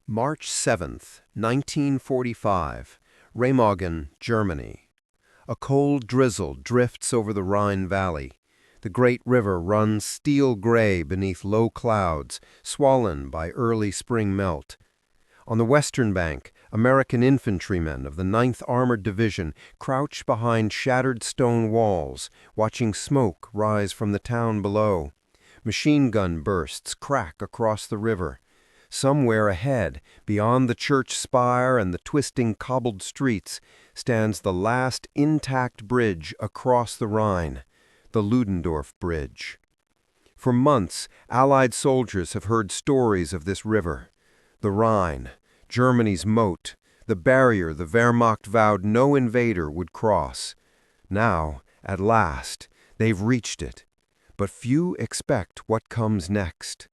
March 7th, 1945, Remagen, Germany. A cold drizzle drifts over the Rhine Valley. The great river runs steel gray beneath low clouds, swollen by early spring melt. On the western bank, American infantrymen of the 9th Armored Division crouch behind shattered stone walls, watching smoke rise from the town below. Machine gun bursts crack across the river. Somewhere ahead, beyond the church spire and the twisting cobbled streets, stands the last intact bridge across the Rhine, the Ludendorff Bridge. For months, Allied soldiers have heard stories of this river. The Rhine, Germany's moat, the barrier the Wehrmacht vowed no invader would cross. Now, at last, they've reached it. But few expect what comes next.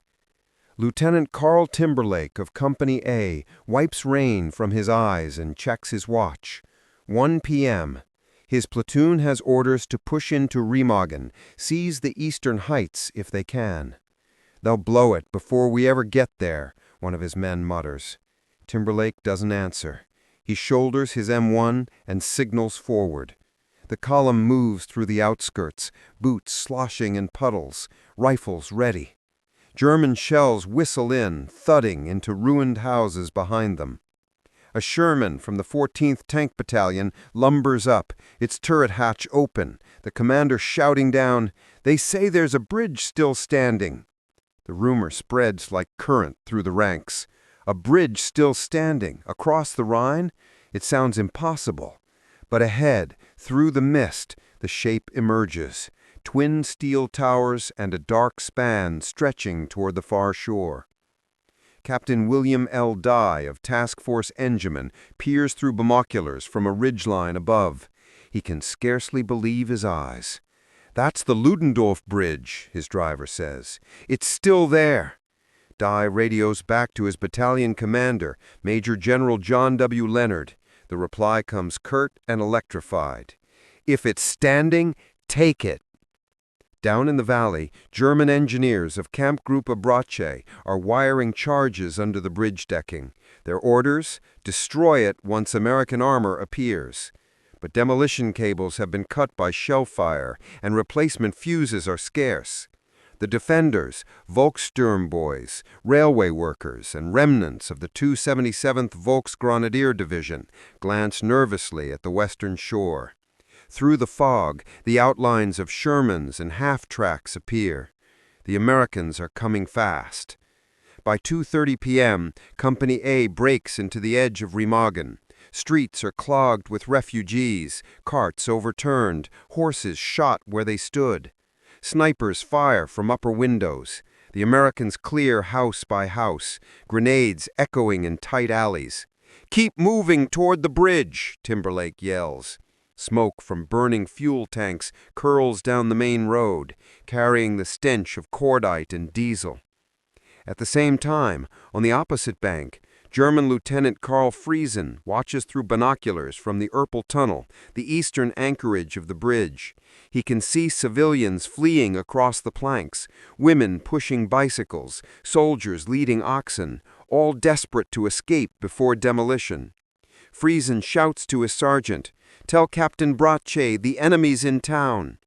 Lieutenant Carl Timberlake of Company A wipes rain from his eyes and checks his watch. 1 p.m. His platoon has orders to push into Remagen, seize the eastern heights if they can. "They'll blow it before we ever get there," one of his men mutters. Timberlake doesn't answer. He shoulders his M1 and signals forward. The column moves through the outskirts, boots sloshing in puddles, rifles ready. German shells whistle in, thudding into ruined houses behind them. A Sherman from the 14th Tank Battalion lumbers up, its turret hatch open, the commander shouting down, "They say there's a bridge still standing." The rumor spreads like current through the ranks. A bridge still standing, across the Rhine? It sounds impossible. But ahead, through the mist, the shape emerges. Twin steel towers and a dark span stretching toward the far shore. Captain William L. Dye of Task Force Enginemen peers through binoculars from a ridgeline above. He can scarcely believe his eyes. "That's the Ludendorff Bridge," his driver says. "It's still there." Dye radios back to his battalion commander, Major General John W. Leonard. The reply comes curt and electrified. "If it's standing, take it." Down in the valley, German engineers of Camp Group Bravery are wiring charges under the bridge decking. Their orders? Destroy it once American armor appears. But demolition cables have been cut by shell fire, and replacement fuses are scarce. The defenders, Volkssturm boys, railway workers, and remnants of the 277th Volksgrenadier Division glance nervously at the western shore. Through the fog, the outlines of Shermans and half-tracks appear. The Americans are coming fast. By 2:30 p.m., Company A breaks into the edge of Remagen. Streets are clogged with refugees, carts overturned, horses shot where they stood. Snipers fire from upper windows. The Americans clear house by house, grenades echoing in tight alleys. "Keep moving toward the bridge," Timberlake yells. Smoke from burning fuel tanks curls down the main road, carrying the stench of cordite and diesel. At the same time, on the opposite bank, German Lieutenant Karl Friesen watches through binoculars from the Erpel Tunnel, the eastern anchorage of the bridge. He can see civilians fleeing across the planks, women pushing bicycles, soldiers leading oxen, all desperate to escape before demolition. Friesen shouts to his sergeant, "Tell Captain Brache the enemy's in town."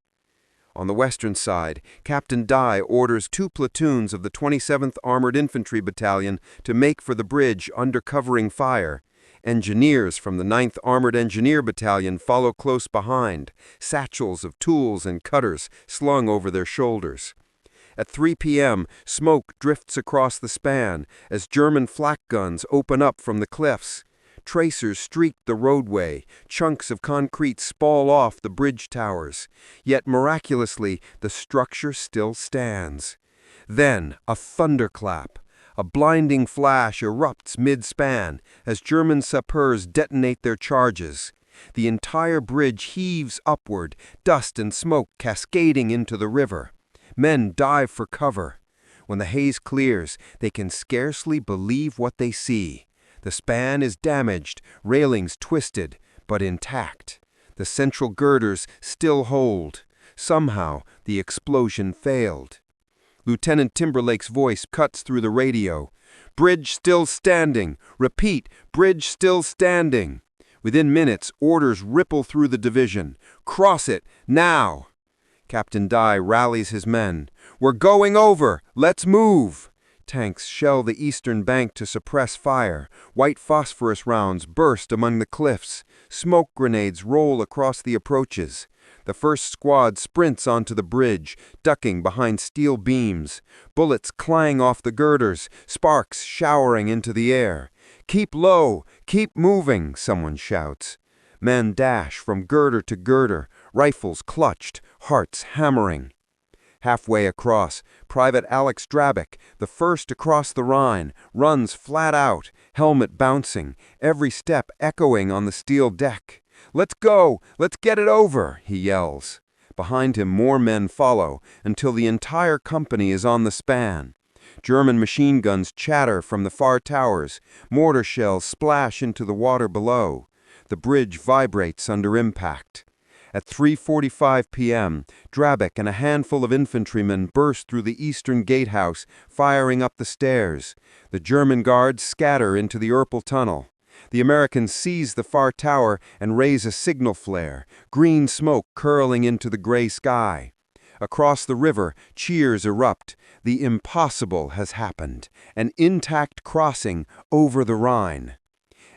On the western side, Captain Dye orders 2 platoons of the 27th Armored Infantry Battalion to make for the bridge under covering fire. Engineers from the 9th Armored Engineer Battalion follow close behind, satchels of tools and cutters slung over their shoulders. At 3 p.m., smoke drifts across the span as German flak guns open up from the cliffs. Tracers streak the roadway, chunks of concrete spall off the bridge towers. Yet miraculously, the structure still stands. Then, a thunderclap. A blinding flash erupts mid-span as German sappers detonate their charges. The entire bridge heaves upward, dust and smoke cascading into the river. Men dive for cover. When the haze clears, they can scarcely believe what they see. The span is damaged, railings twisted, but intact. The central girders still hold. Somehow, the explosion failed. Lieutenant Timberlake's voice cuts through the radio. Bridge still standing. Repeat, bridge still standing. Within minutes, orders ripple through the division. Cross it, now! Captain Dye rallies his men. We're going over! Let's move! Tanks shell the eastern bank to suppress fire. White phosphorus rounds burst among the cliffs. Smoke grenades roll across the approaches. The first squad sprints onto the bridge, ducking behind steel beams. Bullets clang off the girders, sparks showering into the air. Keep low, keep moving, someone shouts. Men dash from girder to girder, rifles clutched, hearts hammering. Halfway across, Private Alex Drabick, the first across the Rhine, runs flat out, helmet bouncing, every step echoing on the steel deck. "Let's go! Let's get it over!" he yells. Behind him more men follow, until the entire company is on the span. German machine guns chatter from the far towers. Mortar shells splash into the water below. The bridge vibrates under impact. At 3:45 p.m., Drabick and a handful of infantrymen burst through the eastern gatehouse, firing up the stairs. The German guards scatter into the Erpel tunnel. The Americans seize the far tower and raise a signal flare, green smoke curling into the gray sky. Across the river, cheers erupt. The impossible has happened, an intact crossing over the Rhine.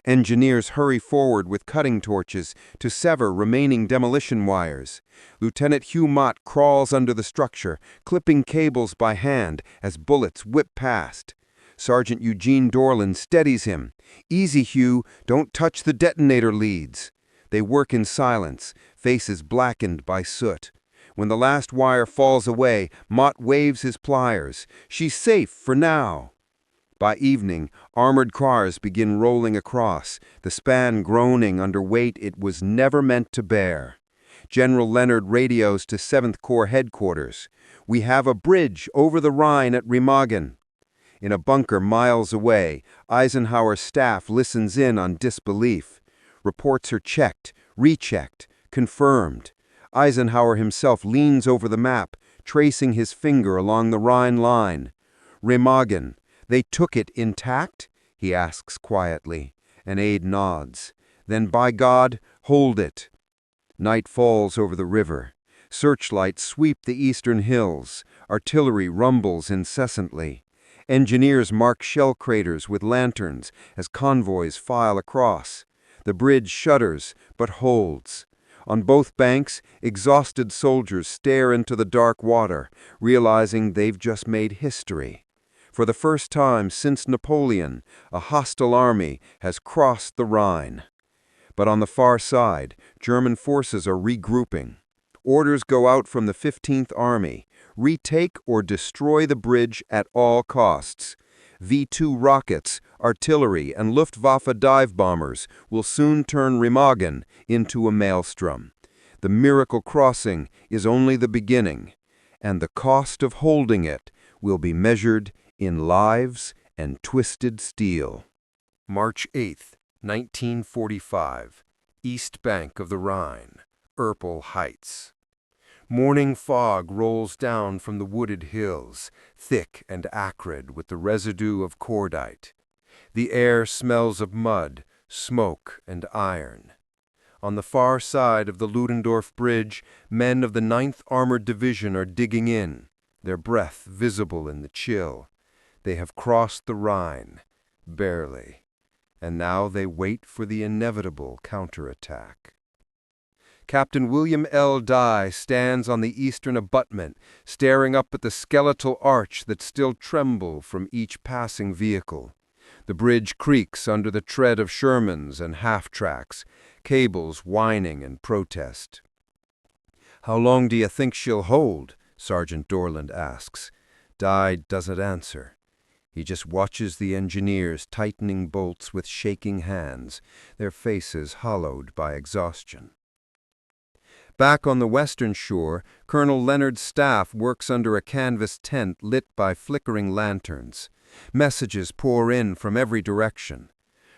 Engineers hurry forward with cutting torches to sever remaining demolition wires. Lieutenant Hugh Mott crawls under the structure, clipping cables by hand as bullets whip past. Sergeant Eugene Dorland steadies him. "Easy, Hugh, don't touch the detonator leads." They work in silence, faces blackened by soot. When the last wire falls away, Mott waves his pliers. "She's safe for now." By evening, armored cars begin rolling across, the span groaning under weight it was never meant to bear. General Leonard radios to 7th Corps headquarters. "We have a bridge over the Rhine at Remagen." In a bunker miles away, Eisenhower's staff listens in on disbelief. Reports are checked, rechecked, confirmed. Eisenhower himself leans over the map, tracing his finger along the Rhine line. "Remagen. They took it intact?" he asks quietly. An aide nods. "Then by God, hold it." Night falls over the river. Searchlights sweep the eastern hills. Artillery rumbles incessantly. Engineers mark shell craters with lanterns as convoys file across. The bridge shudders, but holds. On both banks, exhausted soldiers stare into the dark water, realizing they've just made history. For the first time since Napoleon, a hostile army has crossed the Rhine. But on the far side, German forces are regrouping. Orders go out from the 15th Army: retake or destroy the bridge at all costs. V-2 rockets, artillery, and Luftwaffe dive bombers will soon turn Remagen into a maelstrom. The miracle crossing is only the beginning, and the cost of holding it will be measured in lives and twisted steel. March 8, 1945, East Bank of the Rhine, Erpel Heights. Morning fog rolls down from the wooded hills, thick and acrid with the residue of cordite. The air smells of mud, smoke, and iron. On the far side of the Ludendorff Bridge, men of the 9th Armored Division are digging in, their breath visible in the chill. They have crossed the Rhine, barely, and now they wait for the inevitable counterattack. Captain William L. Dye stands on the eastern abutment, staring up at the skeletal arch that still trembles from each passing vehicle. The bridge creaks under the tread of Shermans and half-tracks, cables whining in protest. "How long do you think she'll hold?" Sergeant Dorland asks. Dye doesn't answer. He just watches the engineers tightening bolts with shaking hands, their faces hollowed by exhaustion. Back on the western shore, Colonel Leonard's staff works under a canvas tent lit by flickering lanterns. Messages pour in from every direction.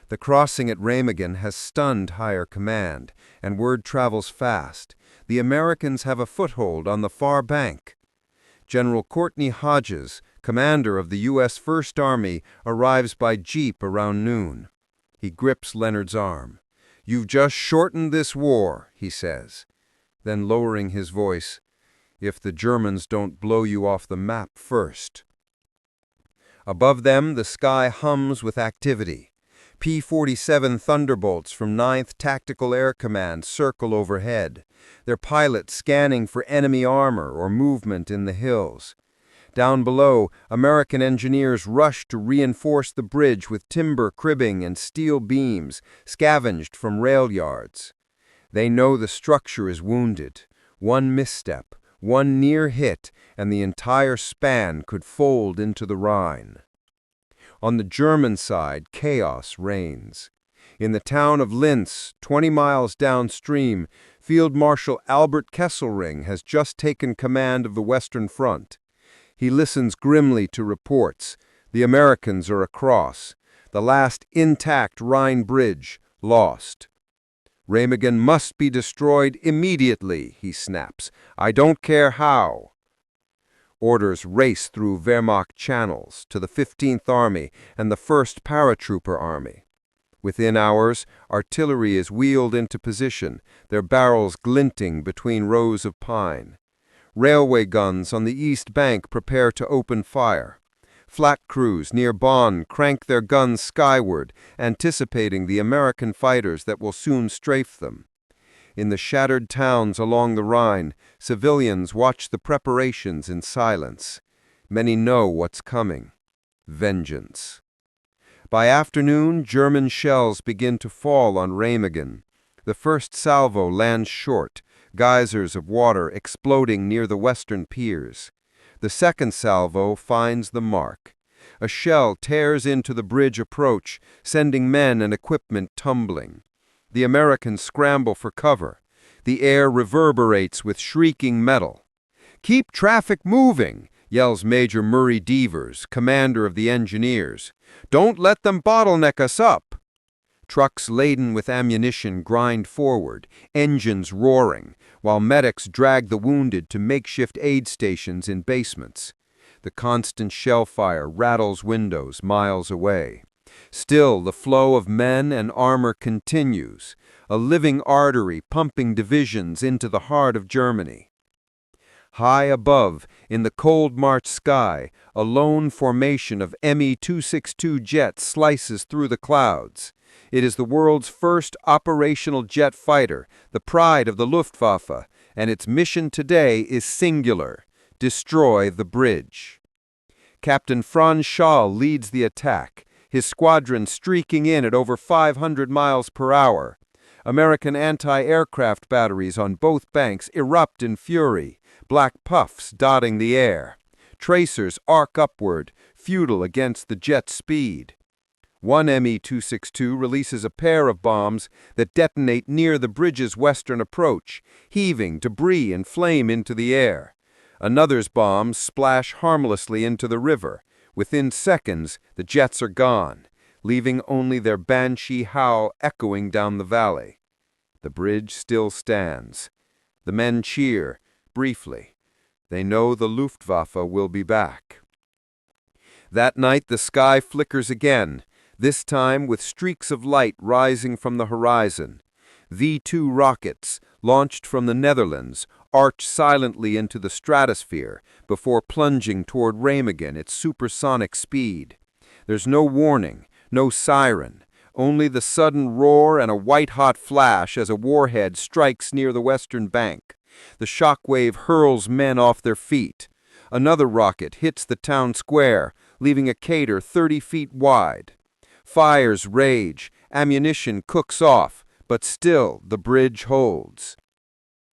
The crossing at Remagen has stunned higher command, and word travels fast. The Americans have a foothold on the far bank. General Courtney Hodges, commander of the U.S. First Army, arrives by jeep around noon. He grips Leonard's arm. "You've just shortened this war," he says. Then, lowering his voice, "if the Germans don't blow you off the map first." Above them, the sky hums with activity. P-47 Thunderbolts from 9th Tactical Air Command circle overhead, their pilots scanning for enemy armor or movement in the hills. Down below, American engineers rush to reinforce the bridge with timber cribbing and steel beams scavenged from rail yards. They know the structure is wounded. One misstep, one near hit, and the entire span could fold into the Rhine. On the German side, chaos reigns. In the town of Linz, 20 miles downstream, Field Marshal Albert Kesselring has just taken command of the Western Front. He listens grimly to reports. The Americans are across. The last intact Rhine Bridge lost. "Remagen must be destroyed immediately," he snaps. "I don't care how." Orders race through Wehrmacht channels to the 15th Army and the 1st Paratrooper Army. Within hours, artillery is wheeled into position, their barrels glinting between rows of pine. Railway guns on the east bank prepare to open fire. Flak crews near Bonn crank their guns skyward, anticipating the American fighters that will soon strafe them. In the shattered towns along the Rhine, civilians watch the preparations in silence. Many know what's coming: vengeance. By afternoon, German shells begin to fall on Remagen. The first salvo lands short, geysers of water exploding near the western piers. The second salvo finds the mark. A shell tears into the bridge approach, sending men and equipment tumbling. The Americans scramble for cover. The air reverberates with shrieking metal. "Keep traffic moving," yells Major Murray Devers, commander of the engineers. "Don't let them bottleneck us up." Trucks laden with ammunition grind forward, engines roaring, while medics drag the wounded to makeshift aid stations in basements. The constant shell fire rattles windows miles away. Still, the flow of men and armor continues, a living artery pumping divisions into the heart of Germany. High above, in the cold March sky, a lone formation of Me-262 jets slices through the clouds. It is the world's first operational jet fighter, the pride of the Luftwaffe, and its mission today is singular: destroy the bridge. Captain Franz Schall leads the attack, his squadron streaking in at over 500 miles per hour. American anti-aircraft batteries on both banks erupt in fury, black puffs dotting the air. Tracers arc upward, futile against the jet's speed. One Me-262 releases a pair of bombs that detonate near the bridge's western approach, heaving debris and flame into the air. Another's bombs splash harmlessly into the river. Within seconds, the jets are gone, leaving only their banshee howl echoing down the valley. The bridge still stands. The men cheer, briefly. They know the Luftwaffe will be back. That night the sky flickers again, this time with streaks of light rising from the horizon. V-2 rockets, launched from the Netherlands, arch silently into the stratosphere before plunging toward Remagen at supersonic speed. There's no warning, no siren, only the sudden roar and a white-hot flash as a warhead strikes near the western bank. The shockwave hurls men off their feet. Another rocket hits the town square, leaving a crater 30 feet wide. Fires rage, ammunition cooks off, but still the bridge holds.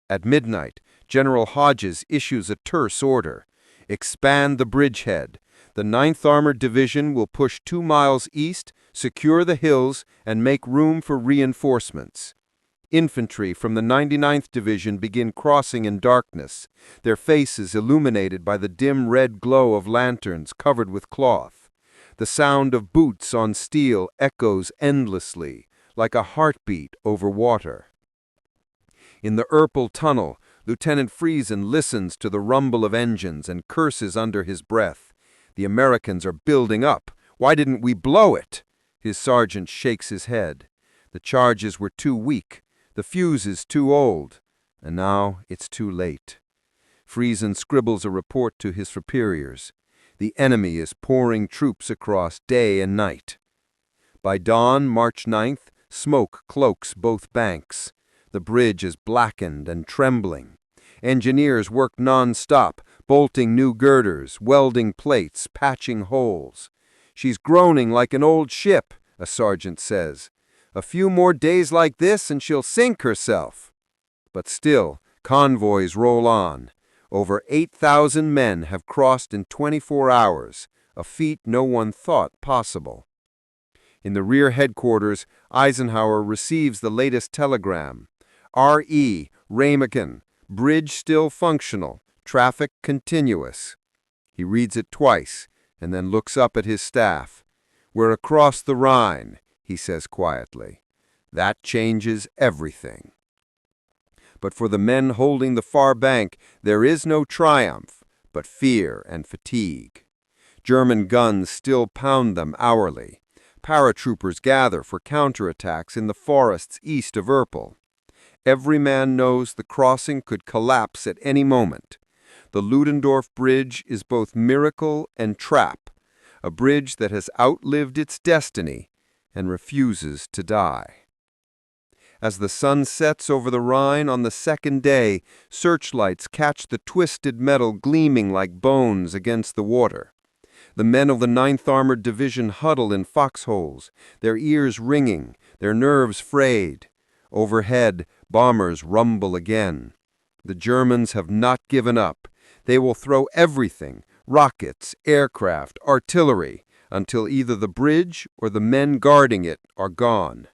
At midnight, General Hodges issues a terse order: expand the bridgehead. The 9th Armored Division will push 2 miles east, secure the hills, and make room for reinforcements. Infantry from the 99th Division begin crossing in darkness, their faces illuminated by the dim red glow of lanterns covered with cloth. The sound of boots on steel echoes endlessly, like a heartbeat over water. In the Erpel tunnel, Lieutenant Friesen listens to the rumble of engines and curses under his breath. The Americans are building up. Why didn't we blow it? His sergeant shakes his head. The charges were too weak. The fuse is too old. And now it's too late. Friesen scribbles a report to his superiors. The enemy is pouring troops across day and night. By dawn, March 9th, smoke cloaks both banks. The bridge is blackened and trembling. Engineers work non-stop, bolting new girders, welding plates, patching holes. She's groaning like an old ship, a sergeant says. A few more days like this and she'll sink herself. But still, convoys roll on. Over 8,000 men have crossed in 24 hours, a feat no one thought possible. In the rear headquarters, Eisenhower receives the latest telegram. R.E. Remagen, bridge still functional, traffic continuous. He reads it twice and then looks up at his staff. We're across the Rhine, he says quietly. That changes everything. But for the men holding the far bank, there is no triumph, but fear and fatigue. German guns still pound them hourly. Paratroopers gather for counterattacks in the forests east of Erpel. Every man knows the crossing could collapse at any moment. The Ludendorff Bridge is both miracle and trap, a bridge that has outlived its destiny and refuses to die. As the sun sets over the Rhine on the second day, searchlights catch the twisted metal gleaming like bones against the water. The men of the 9th Armored Division huddle in foxholes, their ears ringing, their nerves frayed. Overhead, bombers rumble again. The Germans have not given up. They will throw everything, rockets, aircraft, artillery, until either the bridge or the men guarding it are gone.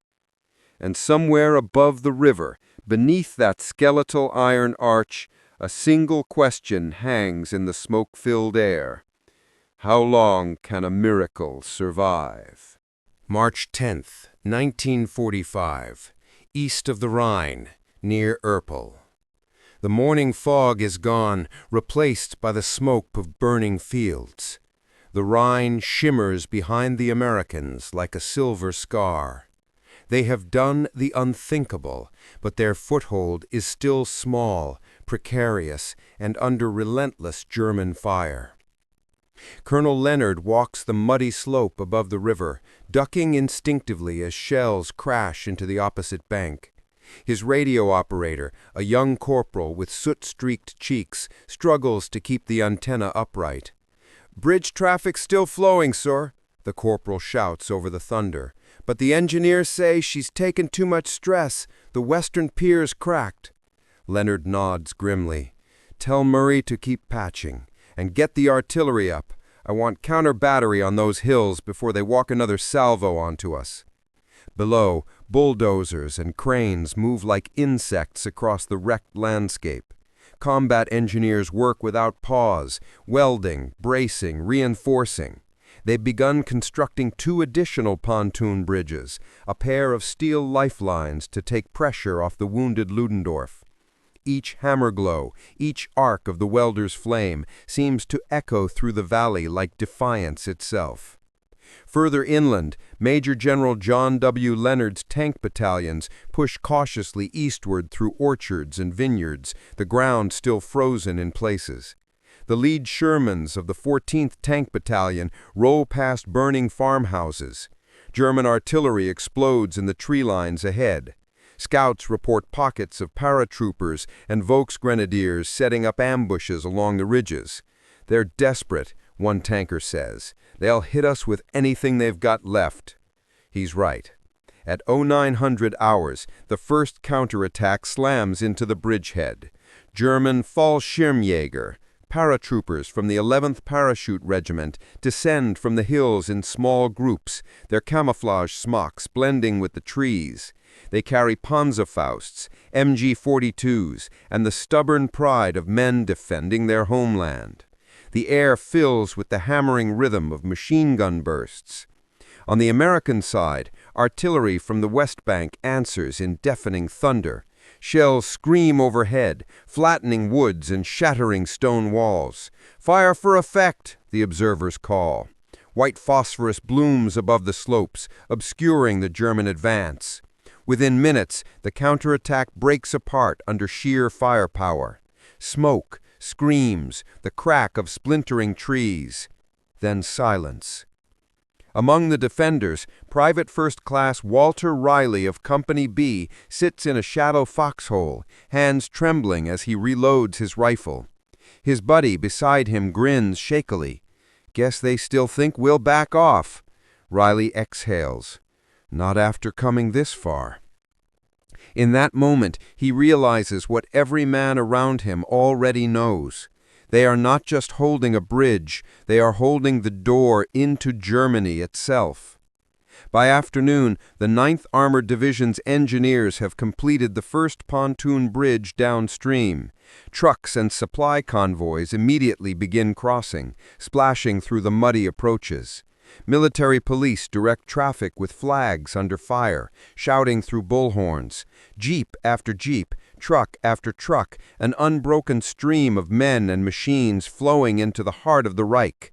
And somewhere above the river, beneath that skeletal iron arch, a single question hangs in the smoke-filled air. How long can a miracle survive? March 10th, 1945, east of the Rhine, near Erpel. The morning fog is gone, replaced by the smoke of burning fields. The Rhine shimmers behind the Americans like a silver scar. They have done the unthinkable, but their foothold is still small, precarious, and under relentless German fire. Colonel Leonard walks the muddy slope above the river, ducking instinctively as shells crash into the opposite bank. His radio operator, a young corporal with soot-streaked cheeks, struggles to keep the antenna upright. "Bridge traffic still flowing, sir," the corporal shouts over the thunder. "But the engineers say she's taken too much stress. The western pier's cracked." Leonard nods grimly. "Tell Murray to keep patching. And get the artillery up. I want counter-battery on those hills before they walk another salvo onto us." Below, bulldozers and cranes move like insects across the wrecked landscape. Combat engineers work without pause, welding, bracing, reinforcing. They've begun constructing 2 additional pontoon bridges, a pair of steel lifelines to take pressure off the wounded Ludendorff. Each hammer glow, each arc of the welder's flame, seems to echo through the valley like defiance itself. Further inland, Major General John W. Leonard's tank battalions push cautiously eastward through orchards and vineyards, the ground still frozen in places. The lead Shermans of the 14th Tank Battalion roll past burning farmhouses. German artillery explodes in the tree lines ahead. Scouts report pockets of paratroopers and Volksgrenadiers setting up ambushes along the ridges. "They're desperate," one tanker says. "They'll hit us with anything they've got left." He's right. At 0900 hours, the first counterattack slams into the bridgehead. German Fallschirmjäger, paratroopers from the 11th Parachute Regiment, descend from the hills in small groups, their camouflage smocks blending with the trees. They carry Panzerfausts, MG-42s, and the stubborn pride of men defending their homeland. The air fills with the hammering rhythm of machine gun bursts. On the American side, artillery from the West Bank answers in deafening thunder. Shells scream overhead, flattening woods and shattering stone walls. "Fire for effect," the observers call. White phosphorus blooms above the slopes, obscuring the German advance. Within minutes, the counterattack breaks apart under sheer firepower. Smoke, screams, the crack of splintering trees. Then silence. Among the defenders, Private First Class Walter Riley of Company B sits in a shadow foxhole, hands trembling as he reloads his rifle. His buddy beside him grins shakily. "Guess they still think we'll back off." Riley exhales. "Not after coming this far." In that moment, he realizes what every man around him already knows. They are not just holding a bridge, they are holding the door into Germany itself. By afternoon, the 9th Armored Division's engineers have completed the first pontoon bridge downstream. Trucks and supply convoys immediately begin crossing, splashing through the muddy approaches. Military police direct traffic with flags under fire, shouting through bullhorns. Jeep after jeep, truck after truck, an unbroken stream of men and machines flowing into the heart of the Reich.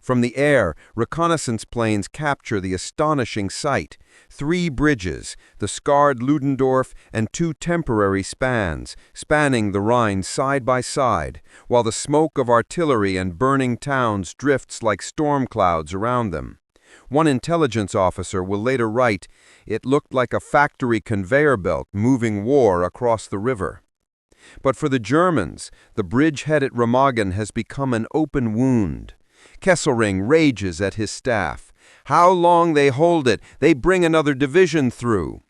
From the air, reconnaissance planes capture the astonishing sight. 3 bridges, the scarred Ludendorff and 2 temporary spans, spanning the Rhine side by side, while the smoke of artillery and burning towns drifts like storm clouds around them. One intelligence officer will later write, "It looked like a factory conveyor belt moving war across the river." But for the Germans, the bridgehead at Remagen has become an open wound. Kesselring rages at his staff. How long they hold it, they bring another division through.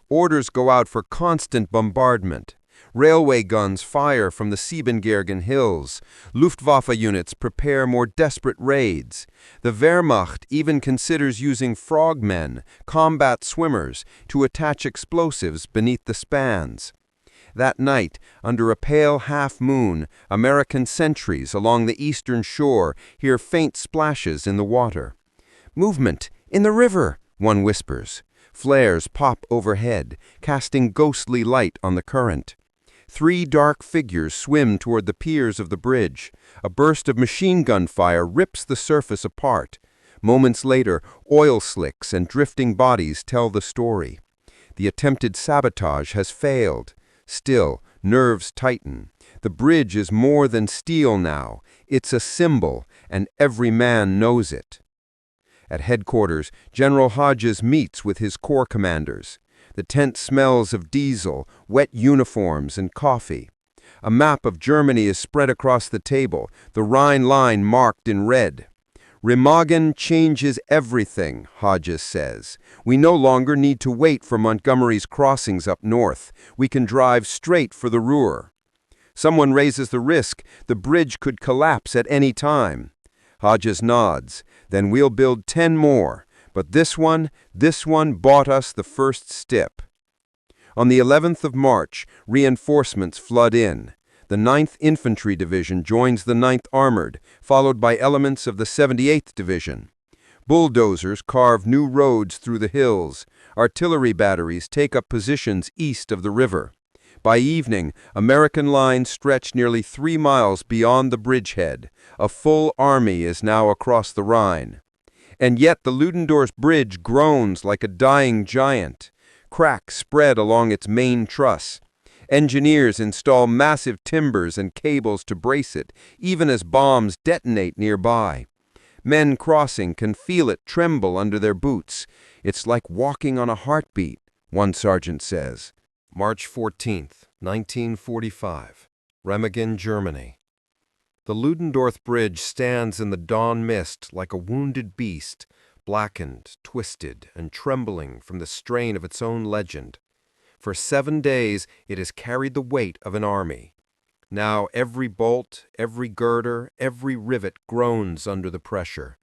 Orders go out for constant bombardment. Railway guns fire from the Siebengergen hills. Luftwaffe units prepare more desperate raids. The Wehrmacht even considers using frogmen, combat swimmers, to attach explosives beneath the spans. That night, under a pale half-moon, American sentries along the eastern shore hear faint splashes in the water. "Movement! In the river!" one whispers. Flares pop overhead, casting ghostly light on the current. 3 dark figures swim toward the piers of the bridge. A burst of machine gun fire rips the surface apart. Moments later, oil slicks and drifting bodies tell the story. The attempted sabotage has failed. Still, nerves tighten. The bridge is more than steel now. It's a symbol, and every man knows it. At headquarters, General Hodges meets with his corps commanders. The tent smells of diesel, wet uniforms, and coffee. A map of Germany is spread across the table, the Rhine line marked in red. "Remagen changes everything," Hodges says. "We no longer need to wait for Montgomery's crossings up north. We can drive straight for the Ruhr." Someone raises the risk. The bridge could collapse at any time. Hodges nods. "Then we'll build 10 more. But this one bought us the first step." On the 11th of March, reinforcements flood in. The 9th Infantry Division joins the 9th Armored, followed by elements of the 78th Division. Bulldozers carve new roads through the hills. Artillery batteries take up positions east of the river. By evening, American lines stretch nearly 3 miles beyond the bridgehead. A full army is now across the Rhine. And yet the Ludendorff Bridge groans like a dying giant. Cracks spread along its main truss. Engineers install massive timbers and cables to brace it, even as bombs detonate nearby. Men crossing can feel it tremble under their boots. "It's like walking on a heartbeat," one sergeant says. March 14th, 1945, Remagen, Germany. The Ludendorff Bridge stands in the dawn mist like a wounded beast, blackened, twisted, and trembling from the strain of its own legend. For 7 days it has carried the weight of an army. Now every bolt, every girder, every rivet groans under the pressure.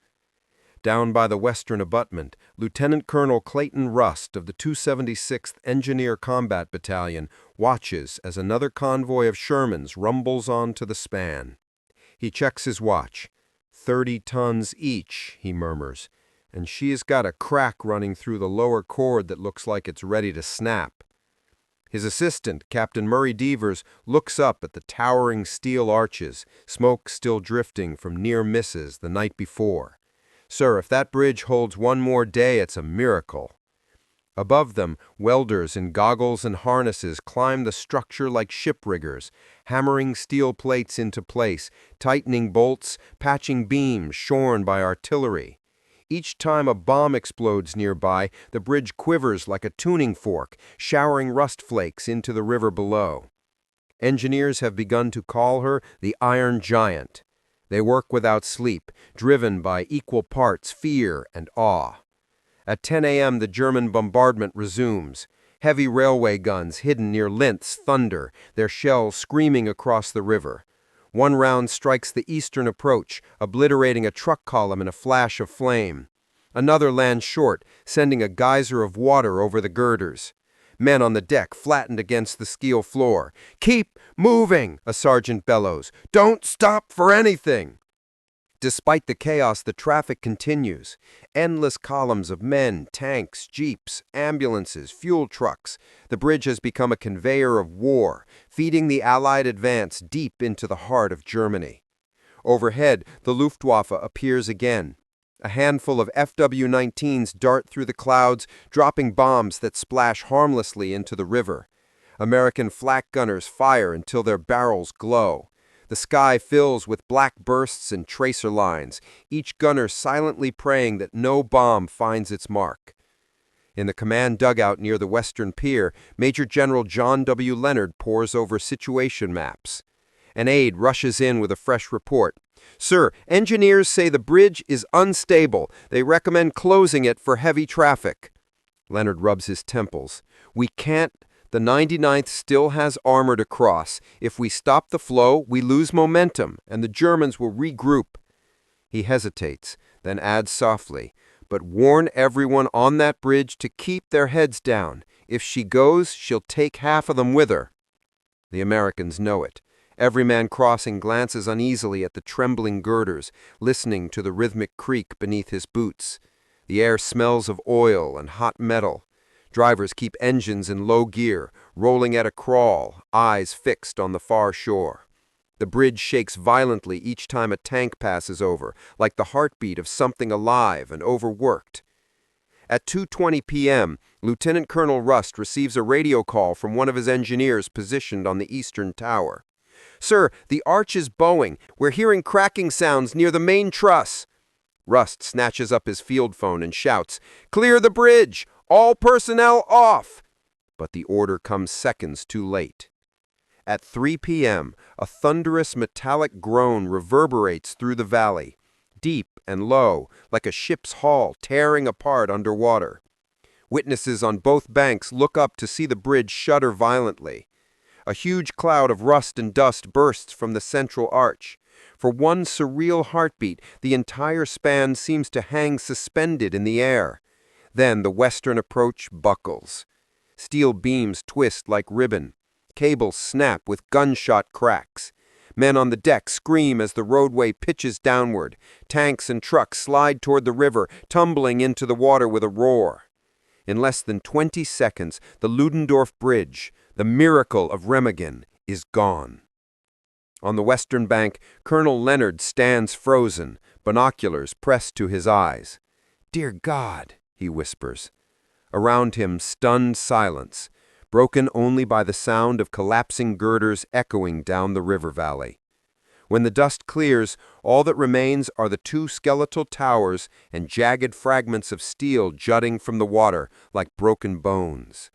Down by the western abutment, Lieutenant Colonel Clayton Rust of the 276th Engineer Combat Battalion watches as another convoy of Shermans rumbles onto the span. He checks his watch. 30 tons each, he murmurs, and she has got a crack running through the lower cord that looks like it's ready to snap. His assistant, Captain Murray Devers, looks up at the towering steel arches, smoke still drifting from near misses the night before. Sir, if that bridge holds one more day, it's a miracle. Above them, welders in goggles and harnesses climb the structure like ship riggers, hammering steel plates into place, tightening bolts, patching beams shorn by artillery. Each time a bomb explodes nearby, the bridge quivers like a tuning fork, showering rust flakes into the river below. Engineers have begun to call her the Iron Giant. They work without sleep, driven by equal parts fear and awe. At 10 a.m. the German bombardment resumes. Heavy railway guns hidden near Linz thunder, their shells screaming across the river. One round strikes the eastern approach, obliterating a truck column in a flash of flame. Another lands short, sending a geyser of water over the girders. Men on the deck flattened against the steel floor. "Keep moving," a sergeant bellows. "Don't stop for anything." Despite the chaos, the traffic continues. Endless columns of men, tanks, jeeps, ambulances, fuel trucks. The bridge has become a conveyor of war, feeding the Allied advance deep into the heart of Germany. Overhead, the Luftwaffe appears again. A handful of FW-19s dart through the clouds, dropping bombs that splash harmlessly into the river. American flak gunners fire until their barrels glow. The sky fills with black bursts and tracer lines, each gunner silently praying that no bomb finds its mark. In the command dugout near the Western Pier, Major General John W. Leonard pores over situation maps. An aide rushes in with a fresh report. "Sir, engineers say the bridge is unstable. They recommend closing it for heavy traffic." Leonard rubs his temples. "We can't. The 99th still has armor to cross. If we stop the flow, we lose momentum, and the Germans will regroup." He hesitates, then adds softly, "But warn everyone on that bridge to keep their heads down. If she goes, she'll take half of them with her." The Americans know it. Every man crossing glances uneasily at the trembling girders, listening to the rhythmic creak beneath his boots. The air smells of oil and hot metal. Drivers keep engines in low gear, rolling at a crawl, eyes fixed on the far shore. The bridge shakes violently each time a tank passes over, like the heartbeat of something alive and overworked. At 2:20 p.m., Lieutenant Colonel Rust receives a radio call from one of his engineers positioned on the eastern tower. "Sir, the arch is bowing. We're hearing cracking sounds near the main truss." Rust snatches up his field phone and shouts, "Clear the bridge! All personnel off!" But the order comes seconds too late. At 3 p.m., a thunderous metallic groan reverberates through the valley, deep and low, like a ship's hull tearing apart underwater. Witnesses on both banks look up to see the bridge shudder violently. A huge cloud of rust and dust bursts from the central arch. For one surreal heartbeat, the entire span seems to hang suspended in the air. Then the western approach buckles. Steel beams twist like ribbon. Cables snap with gunshot cracks. Men on the deck scream as the roadway pitches downward. Tanks and trucks slide toward the river, tumbling into the water with a roar. In less than 20 seconds, the Ludendorff Bridge, the miracle of Remagen, is gone. On the western bank, Colonel Leonard stands frozen, binoculars pressed to his eyes. "Dear God," he whispers. Around him, stunned silence, broken only by the sound of collapsing girders echoing down the river valley. When the dust clears, all that remains are the two skeletal towers and jagged fragments of steel jutting from the water like broken bones.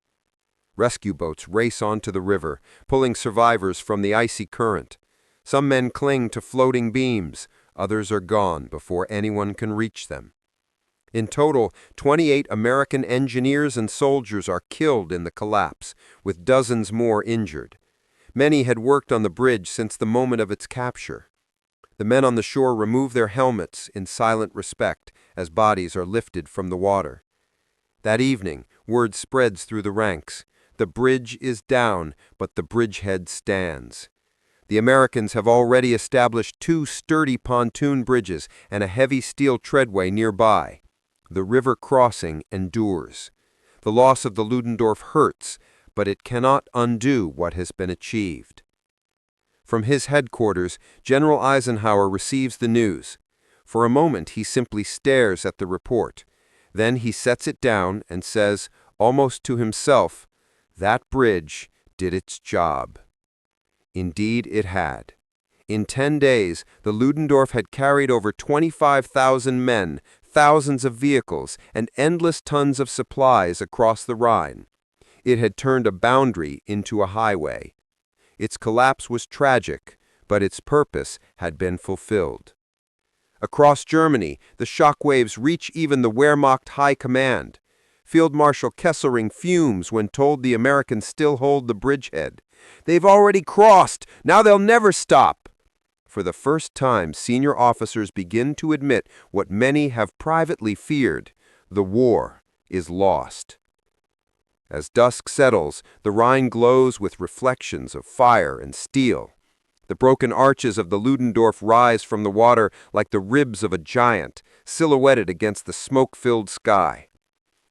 Rescue boats race onto the river, pulling survivors from the icy current. Some men cling to floating beams, others are gone before anyone can reach them. In total, 28 American engineers and soldiers are killed in the collapse, with dozens more injured. Many had worked on the bridge since the moment of its capture. The men on the shore remove their helmets in silent respect as bodies are lifted from the water. That evening, word spreads through the ranks. The bridge is down, but the bridgehead stands. The Americans have already established 2 sturdy pontoon bridges and a heavy steel treadway nearby. The river crossing endures. The loss of the Ludendorff hurts, but it cannot undo what has been achieved. From his headquarters, General Eisenhower receives the news. For a moment he simply stares at the report. Then he sets it down and says, almost to himself, "That bridge did its job." Indeed it had. In 10 days, the Ludendorff had carried over 25,000 men, thousands of vehicles, and endless tons of supplies across the Rhine. It had turned a boundary into a highway. Its collapse was tragic, but its purpose had been fulfilled. Across Germany, the shockwaves reach even the Wehrmacht High Command. Field Marshal Kesselring fumes when told the Americans still hold the bridgehead. "They've already crossed! Now they'll never stop!" For the first time, senior officers begin to admit what many have privately feared: the war is lost. As dusk settles, the Rhine glows with reflections of fire and steel. The broken arches of the Ludendorff rise from the water like the ribs of a giant, silhouetted against the smoke-filled sky.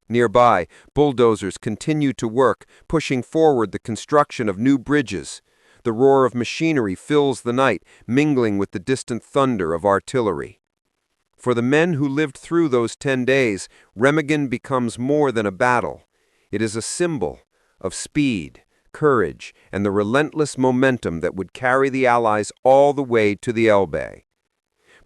Nearby, bulldozers continue to work, pushing forward the construction of new bridges. The roar of machinery fills the night, mingling with the distant thunder of artillery. For the men who lived through those 10 days, Remagen becomes more than a battle. It is a symbol of speed, courage, and the relentless momentum that would carry the Allies all the way to the Elbe.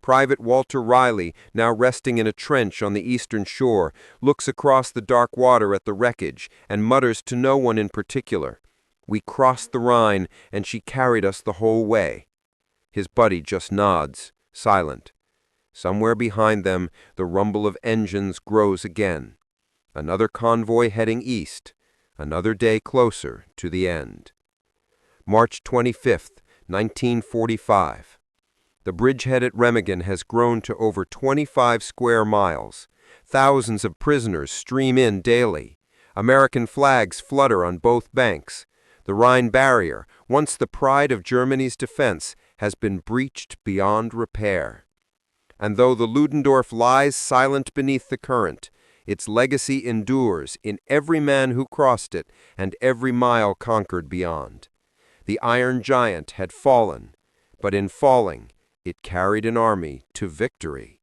Private Walter Riley, now resting in a trench on the eastern shore, looks across the dark water at the wreckage and mutters to no one in particular, "We crossed the Rhine, and she carried us the whole way." His buddy just nods, silent. Somewhere behind them, the rumble of engines grows again. Another convoy heading east, another day closer to the end. March 25th, 1945. The bridgehead at Remagen has grown to over 25 square miles. Thousands of prisoners stream in daily. American flags flutter on both banks. The Rhine barrier, once the pride of Germany's defense, has been breached beyond repair. And though the Ludendorff lies silent beneath the current, its legacy endures in every man who crossed it and every mile conquered beyond. The Iron Giant had fallen, but in falling, it carried an army to victory.